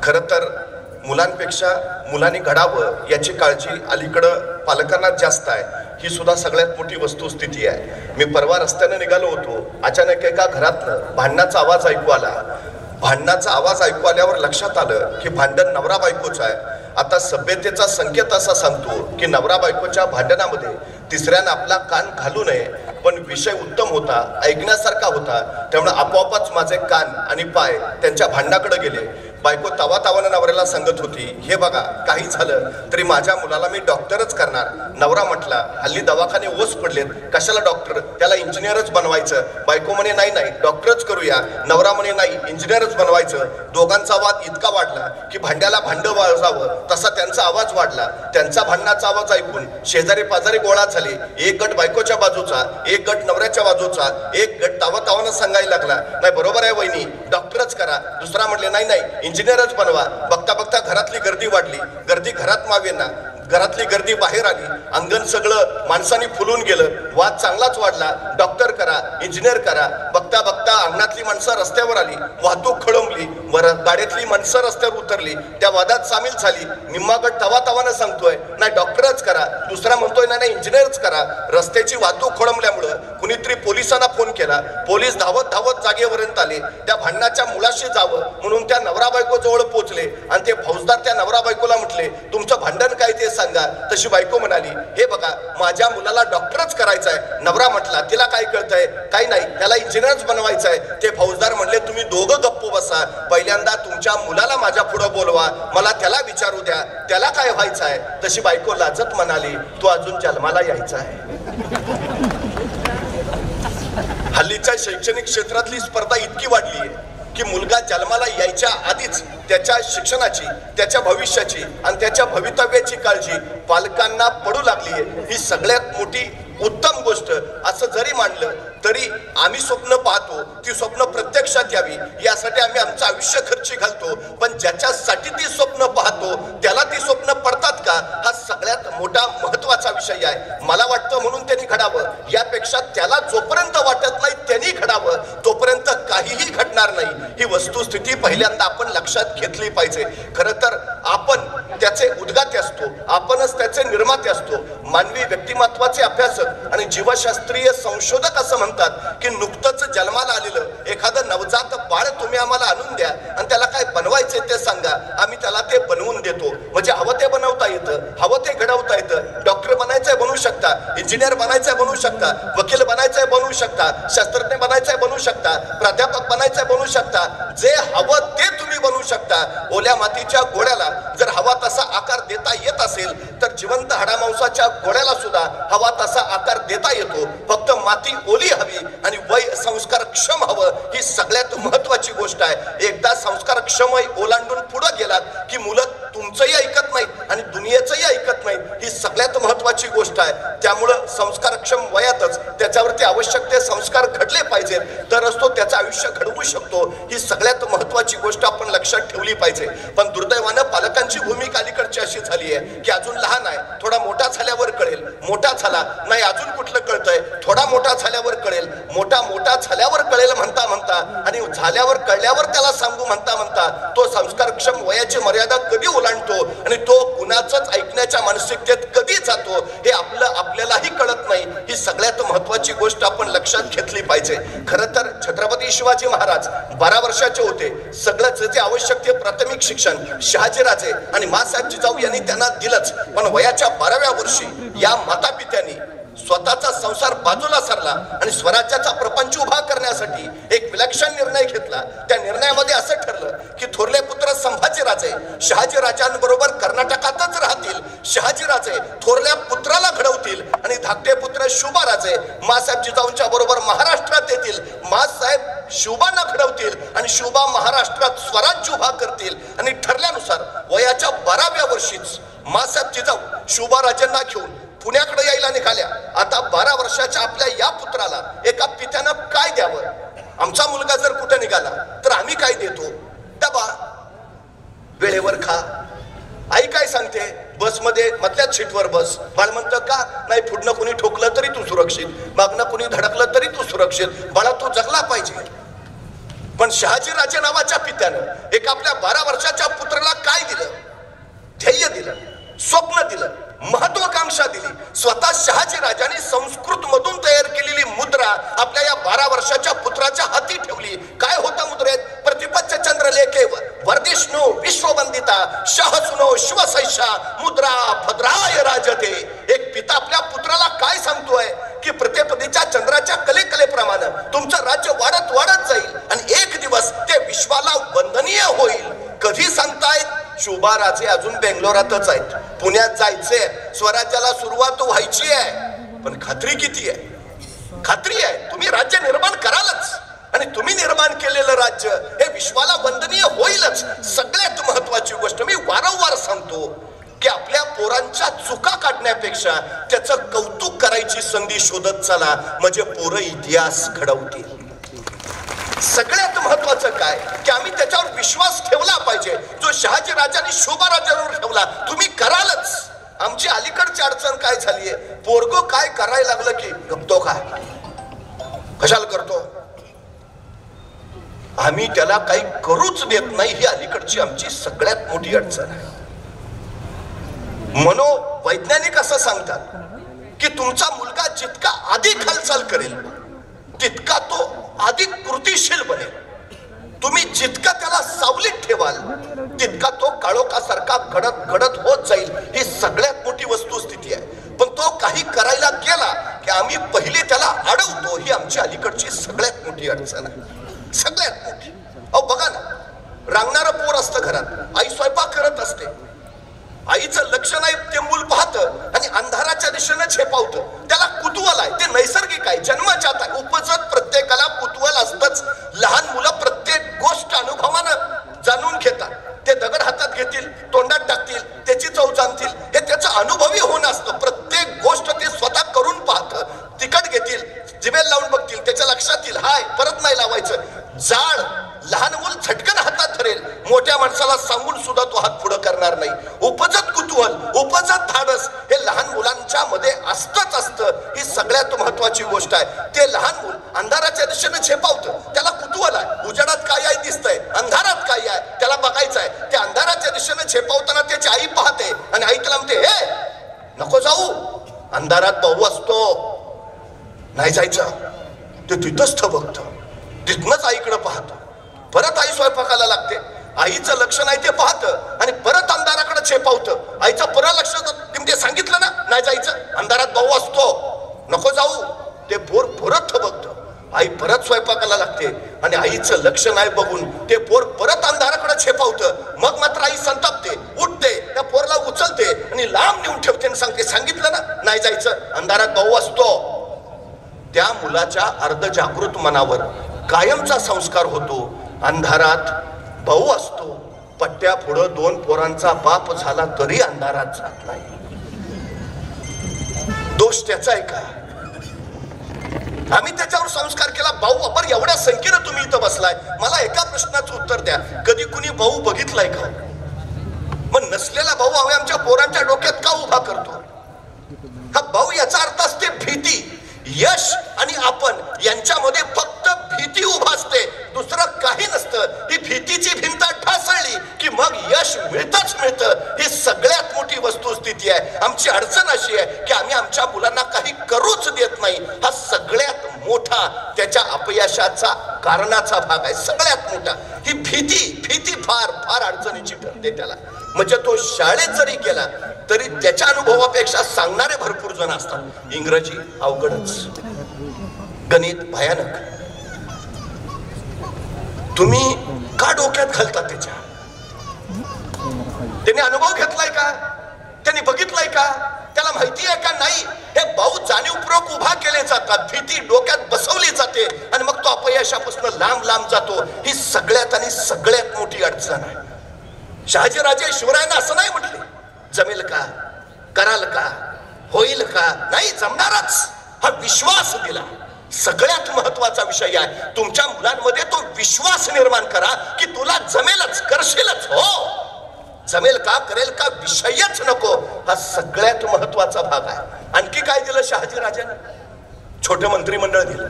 खरं तर मुलांपेक्षा मुलांनी घडावं याची काळजी अलीकडं पालकांना जास्त आहे, ही सुद्धा सगळ्यात मोठी वस्तुस्थिती आहे। मी परवा रस्त्याने निघालो होतो, अचानक एका घरातनं भांडणाचा आवाज ऐकू आला। भांडणाचा आवाज ऐकू आल्यावर लक्षात आलं की भांडण नवरा बायकोचं आहे। आता सभ्यतेचा संकेत असा सांगतो की नवरा बायकोच्या भांडणामध्ये तिसऱ्यानं आपला कान घालू नये, पण विषय उत्तम होता, ऐकण्यासारखा होता, त्यामुळे आपोआपच माझे कान आणि पाय त्यांच्या भांडणाकडे गेले। बायको तावातावानं नवऱ्याला सांगत होती, हे बघा काही झालं तरी माझ्या मुलाला मी डॉक्टरच करणार। नवरा म्हटला, हल्ली दवाखाने ओस पडलेत, कशाला डॉक्टर, त्याला इंजिनियरच बनवायचं। बायको म्हणे नाही नाही डॉक्टरच करूया, नवरा म्हणे नाही इंजिनियरच बनवायचं। दोघांचा वाद इतका वाढला की भांड्याला भांड वाजावं तसा त्यांचा आवाज वाढला। त्यांचा भांडणाचा आवाज ऐकून शेजारी पाजारी गोळा झाले, एक गट बायकोच्या बाजूचा, एक गट नवऱ्याच्या बाजूचा, एक गट तावातावानं सांगायला लागला, नाही बरोबर आहे वहिनी डॉक्टरच करा। दुसरा म्हटले नाही नाही इंजिनियरच बनवा। बघता बघता घरातली गर्दी वाढली, गर्दी घरात मावेना, घरातली गर्दी बाहेर आली, अंगण सगळं माणसांनी फुलून गेलं, वाद चांगलाच वाढला, डॉक्टर करा इंजिनियर करा। बघता बघता अंगणातली माणसं रस्त्यावर आली, वाहतूक खळंबली, गाड्यातली माणसं रस्त्यावर उतरली, त्या वादात सामील झाली। निम्मा गट तवातावानं सांगतोय नाही डॉक्टरच करा, दुसरा म्हणतोय नाही इंजिनियरच करा। रस्त्याची वाहतूक खोळंबल्यामुळं कुणीतरी पोलिसांना फोन केला, पोलीस धावत धावत जागेपर्यंत आले, त्या भांडणाच्या मुळाशी जावं म्हणून त्या नवरा बायको जवळ पोहोचले आणि ते फौजदार त्या नवरा बायकोला म्हटले, तुमचं भांडण काय ते सांगा। तशी बायको म्हणाली, हे बघा माझ्या मुलाला डॉक्टरच करायचं आहे। नवरा म्हटला, तिला काय कळतंय, काही नाही त्याला इंजिनियरच बनवायचं आहे। ते फौजदार म्हणले, तुम्ही दोघं गप्प बसा, पहिल्यांदा तुमच्या मुलाला माझ्या पुढे बोलवा, मला त्याला विचारू द्या त्याला काय व्हायचं आहे। तशी बायको लाजत म्हणाली, तू अजून जन्माला यायचा आहे। हल्लीच्या शैक्षणिक क्षेत्रातली स्पर्धा इतकी वाढली आहे की मुलगा जन्माला यायच्या आधीच त्याच्या शिक्षणाची, त्याच्या भविष्याची आणि त्याच्या भवितव्याची काळजी पालकांना पडू लागली आहे। ही सगळ्यात मोठी उत्तम गोष्ट असं जरी मानलं तरी आम्ही स्वप्न पाहतो, ती स्वप्न प्रत्यक्षात यावी यासाठी आम्ही आमचं आयुष्य खर्ची घालतो, पण ज्याच्यासाठी ती स्वप्न पाहतो त्याला ती स्वप्न पडतात का, हा सगळ्यात मोठा महत्वाचा विषय आहे। मला वाटतं म्हणून त्यांनी घडावं, यापेक्षा त्याला जोपर्यंत वाटत नाही त्यांनी घडावं तोपर्यंत काहीही घडणार नाही, ही वस्तुस्थिती पहिल्यांदा आपण लक्षात घेतली पाहिजे। खरं तर आपण त्याचे उद्गाते असतो, आपणच त्याचे निर्माते असतो। मानवी व्यक्तिमत्वाचे अभ्यासक आणि जीवशास्त्रीय संशोधक असं म्हणतात की नुकतंच जन्माला आलेलं एखादं नवजात बाळ तुम्ही आम्हाला आणून द्या आणि त्याला काय बनवायचे ते सांगा, आम्ही त्याला ते बनवून देतो। म्हणजे हवं ते बनवता येतं, हवं ते घडवता येतं। डॉक्टर बनायचंय बनवू शकता, इंजिनियर बनायचंय बनवू शकता, वकील बनायचंय बनवू शकता, शास्त्रज्ञ बनायचंय बनवू शकता, प्राध्यापक बनायचंय बनवू शकता, जे हवं ते तुम्ही बनवू शकता। ओल्या मातीच्या गोळ्याला जर हवा तसा आकार देता येत असेल तर जिवंत हाडामांसाच्या गोळ्याला सुद्धा हवा तसा आकार देता येतो। फक्त माती ओली हवी आणि वय संस्कारक्षम हवं, ही सगळ्यात महत्वाची गोष्ट आहे। एकदा संस्कारक्षम वय ओलांडून पुढे गेलात की मुलं तुमचंही ऐकत नाहीत आणि दुनियेचंही ऐकत नाहीत, ही सगळ्यात महत्वाची गोष्ट आहे। त्यामुळं संस्कारक्षम वयातच त्याच्यावरती आवश्यक ते संस्कार घडले पाहिजेत, तरच तो त्याचं आयुष्य घडवू शकतो। ही सगळ्यात महत्वाची गोष्ट आपण लक्षात ठेवली पाहिजे। पण दुर्दैवानं पालकांची भूमिका अलीकडची अशी झाली आहे की अजून लहान आहे, थोडा मोठा झाल्यावर कळेल, मोठा झाला नाही अजून कुठलं कळतंय, थोडा मोठा झाल्यावर कळेल, मोठा झाल्यावर कळेल म्हणता म्हणता आणि झाल्यावर कळल्यावर त्याला सांगू म्हणता म्हणता तो संस्कारक्षम वयाची मर्यादा कधी ओलांडतो आणि तो कुणाचंच ऐकण्याच्या मानसिकतेत कधी जातो हे आपल्यालाही कळत नाही। ही सगळ्यात महत्वाची गोष्ट आपण लक्षात घेतली पाहिजे। खरं तर छत्रपती शिवाजी महाराज 12 वर्षाचे होते, सगळं जे आवश्यक ते प्राथमिक शिक्षण शहाजीराजे आणि मासाहेब जिजाऊ यांनी त्यांना दिलंच, पण वयाच्या 12व्या वर्षी या माता पित्यांनी स्वतःचा संसार बाजूला सरला आणि स्वराज्याचा प्रपंच उभा करण्यासाठी एक विलक्षण निर्णय घेतला। त्या निर्णयामध्ये असं ठरलं की थोरले पुत्र संभाजीराजे शहाजीराजांबरोबर कर्नाटकातच राहतील, शहाजीराजे थोरल्या पुत्राला घडवतील आणि धाकटे पुत्र शुभाराजे मासाहेब जिजाऊंच्या बरोबर महाराष्ट्रात येतील, मासाहेब शुभांना घडवतील आणि शुभा महाराष्ट्रात स्वराज्य उभा करतील। आणि ठरल्यानुसार वयाच्या 12व्या वर्षीच मासाहेब जिजाऊ शुभाराजांना घेऊन पुण्याकडे यायला निघाल्या। आता 12 वर्षाच्या आपल्या या पुत्राला एका पित्यानं काय द्यावं, आमचा मुलगा जर कुठे निघाला तर आम्ही काय देतो, डबा वेळेवर खा। आई काय सांगते, बसमध्ये मधल्याच सीटवर बस। बाळ म्हणतं का नाही, पुढनं कोणी ठोकलं तरी तू सुरक्षित, मागनं कोणी धडकलं तरी तू सुरक्षित, बाळा तू जगला पाहिजे। पण शहाजीराजे नावाच्या पित्यानं एक आपल्या 12 वर्षाच्या पुत्राला संस्कृत मधून तयार केलेली मुद्रा आपल्या या 12 वर्षाच्या पुत्राच्या हाती ठेवली. काय होतं मुद्रेत? प्रतिपच्च चंद्र लेखेवर वर्धिष्णू विश्ववंदिता शहसुनो शिवसैषा मुद्रा भद्राय राजते. एक पिता आपल्या पुत्राला काय सांगतोय की प्रतिपदीच्या चंद्राच्या कलेप्रमाणे तुमचं राज्य वाढत वाढत जाईल आणि एक दिवस ते विश्वाला वंदनीय होईल. कधी सांगतायत? शोभाराजे अजून बेंगलोरातच आहेत, पुण्यात जायचंय, स्वराज्याला सुरुवात व्हायची आहे. पण खात्री किती आहे? खात्री आहे तुम्ही राज्य निर्माण करालच आणि तुम्ही निर्माण केलेलं राज्य हे विश्वाला वंदनीय होईलच. सगळ्यात महत्वाची गोष्ट मी वारंवार सांगतो की आपल्या पोरांच्या चुका काढण्यापेक्षा त्याचं कौतुक करायची संधी शोधत चला, म्हणजे पोरं इतिहास घडवतील. सगळ्यात महत्वाचं काय की आम्ही त्याच्यावर विश्वास ठेवला पाहिजे जो शहाजी राजांनी शोभा राजांवर ठेवला. तुम्ही करालच. आमची अलीकडची अडचण काय झालीये, पोरगो काय करायला लागलं की गप्तो काय कशाला करतो, आम्ही त्याला काही करूच देत नाही. ही अलीकडची आमची सगळ्यात मोठी अडचण आहे. मनोवैज्ञानिक असं सांगतात की तुमचा मुलगा जितका अधिक हालचाल करेल तितका तो अधिक कृतिशील बनेल. तुम्ही जितका त्याला सावलीत ठेवाल तितका तो काळोखासारखा घडत घडत होत जाईल. ही सगळ्यात मोठी वस्तुस्थिती आहे. पण तो काही करायला गेला की आम्ही पहिले त्याला अडवतो. ही आमची अलीकडची सगळ्यात मोठी अडचण आहे, सगळ्यात मोठी. अहो बघा ना, रांगणारं पोर असतं घरात, आई स्वयंपाक करत असते, आईचं लक्ष नाही ते मूल पाहतं आणि अंधाराच्या दिशेने झेपावतं. त्याला कुतूहल आहे, ते नैसर्गिक आहे, जन्माच्यात आहे. उपजत प्रत्येकाला कुतूहल असतंच. लहान मुलं प्रत्येक गोष्ट अनुभवानं जाणून घेतात. ते दगड हातात घेतील, तोंडात टाकतील, त्याची चव जाणतील, हे त्याचं अनुभवी होणं असतं. प्रत्येक गोष्ट ते स्वतः करून पाहतं. तिखट घेतील, जिभेला लावून बघतील, त्याच्या लक्षात येईल हाय, परत नाही लावायचं. जाळ लहान मूल झटकन हातात धरेल, मोठ्या माणसाला सांगून सुद्धा तो हात पुढे करणार नाही. उपजत कुतूहल, उपजत धाडस हे लहान मुलांच्या मध्ये असतच असतं. ही सगळ्यात महत्वाची गोष्ट आहे. ते लहान मूल अंधाराच्या दिशेने झेपावतं, त्याला कुतूहल आहे, उजेडात काय आहे दिसतंय, अंधारात काय आहे त्याला बघायचं आहे. ते अंधाराच्या दिशेने झेपावताना त्याची आई पाहते आणि आई त्याला म्हणते हे नको जाऊ, अंधारात भाऊ असतो, नाही जायचं. ते तिथंच थबकतं, तिथनच आईकडे पाहतं. परत आई स्वयंपाकाला लागते, आईचं लक्ष नाही ते पाहतं आणि परत अंधाराकडे झेपावतं. आईचं परत लक्ष, ते सांगितलं ना नाही जायचं, अंधारात भाऊ असतो, नको जाऊ. ते पोर परत थबकतं. आई परत स्वयंपाकाला लागते आणि आईचं लक्ष नाही बघून ते पोर परत अंधाराकडे झेपावतं. मग मात्र आई संतापते, उठते, त्या पोरला उचलते आणि लांब नेऊन ठेवते आणि सांगते सांगितलं ना नाही जायचं, अंधारात भाऊ असतो. त्या मुलाच्या अर्धजागृत मनावर कायमचा संस्कार होतो. अंधारात भाऊ असतो, पट्ट्या पुढं 2 पोरांचा बाप झाला तरी अंधारात जात नाही. दोष त्याचा आहे का? आम्ही त्याच्यावर संस्कार केला. भाऊ आपण एवढ्या संख्येनं तुम्ही इथं बसलाय, मला एका प्रश्नाचं उत्तर द्या, कधी कुणी भाऊ बघितलाय का? मग नसलेला भाऊ आम्ही आमच्या पोरांच्या डोक्यात का उभा करतो? हा भाऊ याचा अर्थ असते भीती. यश आणि आपण यांच्यामध्ये फक्त भीती उभा असते, दुसरं काही नसतं. ही भीतीची भिंत ढासळली की मग यश मिळतच मिळतं. ही सगळ्यात मोठी वस्तुस्थिती आहे. आमची अडचण अशी आहे की आम्ही आमच्या मुलांना काही करूच देत नाही. हा सगळ्यात मोठा त्याच्या अपयशाचा कारणाचा भाग आहे, सगळ्यात मोठा. ही भीती फार फार अडचणीची ठरते त्याला. म्हणजे तो शाळेत जरी गेला तरी त्याच्या अनुभवापेक्षा सांगणारे भरपूर जण असतात. इंग्रजी अवघडच, गणित भयानक. तुम्ही का डोक्यात घालता त्याच्या? त्याने अनुभव घेतलाय का? त्यांनी बघितलाय का? त्याला माहिती आहे का नाही? हे भाऊ जाणीवपूर्वक उभा केले जातात, भीती डोक्यात बसवली जाते आणि मग तो अपयशापासून लांब लांब जातो. ही सगळ्यात आणि सगळ्यात मोठी अडचण आहे. शहाजी राजे शिवरायांना असं नाही म्हटले जमेल का, कराल का, होईल का, नाही जमणारच. हा विश्वास दिला. सगळ्यात महत्वाचा विषय आहे, तुमच्या मुलांमध्ये तो विश्वास निर्माण करा की तुला जमेलच, करशीलच. हो जमेल का, करेल का विषयच नको. हा सगळ्यात महत्वाचा भाग आहे. आणखी काय दिलं शहाजी राजाने? छोटं मंत्रिमंडळ दिलं.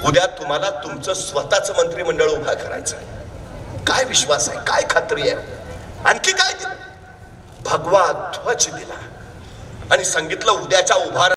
उद्या तुम्हाला तुमचं स्वतःच मंत्रिमंडळ उभा करायचं आहे. काय विश्वास आहे, काय खात्री आहे? आणखी काय दिलं? भगवा ध्वज दिला आणि सांगितलं उद्याच्या उभार